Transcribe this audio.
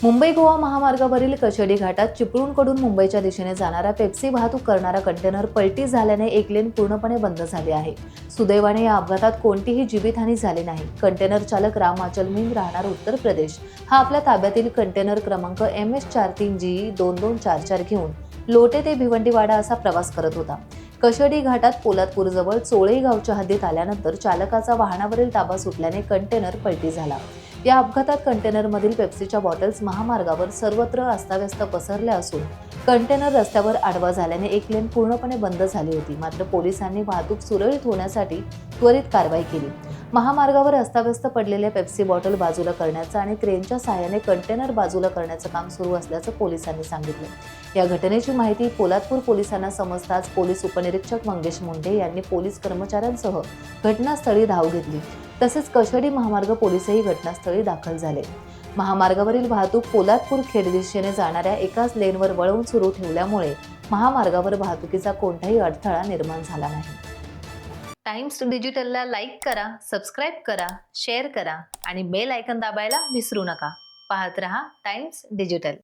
मुंबई गोवा महामार्गावरील कशेडी घाटात चिपळूणकडून मुंबईच्या दिशेने जाणारा पेप्सी वाहतूक करणारा कंटेनर पलटी झाल्याने एक लेन पूर्णपणे बंद झाली आहे। सुदैवाने या अपघातात कोणतीही जीवितहानी झाली नाही। कंटेनर चालक राम आचल मीन राहणार उत्तर प्रदेश हा आपल्या ताब्यातील कंटेनर क्रमांक MS43GE 2244 घेऊन लोटे ते भिवंडीवाडा असा प्रवास करत होता। कशेडी घाटात पोलादपूर जवळ चोळई गावच्या हद्दीत आल्यानंतर चालकाचा वाहनावरील ताबा सुटल्याने कंटेनर पलटी झाला। या अपघातात कंटेनरमधील पेप्सीच्या बॉटल्स महामार्गावर सर्वत्र अस्ताव्यस्त पसरल्या असून कंटेनर रस्त्यावर आडवा झाल्याने एक लेन पूर्णपणे बंद झाली होती। मात्र पोलिसांनी वाहतूक सुरळीत होण्यासाठी त्वरित कारवाई केली। महामार्गावर अस्ताव्यस्त पडलेल्या पेप्सी बॉटल बाजूला करण्याचं आणि क्रेनच्या सहाय्याने कंटेनर बाजूला करण्याचं काम सुरू असल्याचं पोलिसांनी सांगितलं। या घटनेची माहिती पोलादपूर पोलिसांना समजताच पोलीस उपनिरीक्षक मंगेश मुंडे यांनी पोलीस कर्मचाऱ्यांसह घटनास्थळी धाव घेतली। तसेच कशेडी महामार्ग पोलीसही घटनास्थळी दाखल झाले। महामार्गावरील वाहतूक पोलादपूर खेड दिशेने जाणाऱ्या एकाच लेनवर वळवून सुरू ठेवल्यामुळे महामार्गावर वाहतुकीचा कोणताही अडथळा निर्माण झाला नाही। टाइम्स डिजिटलला लाईक करा, सबस्क्राईब करा, शेअर करा आणि बेल आयकॉन दाबायला विसरू नका। पाहत रहा टाइम्स डिजिटल।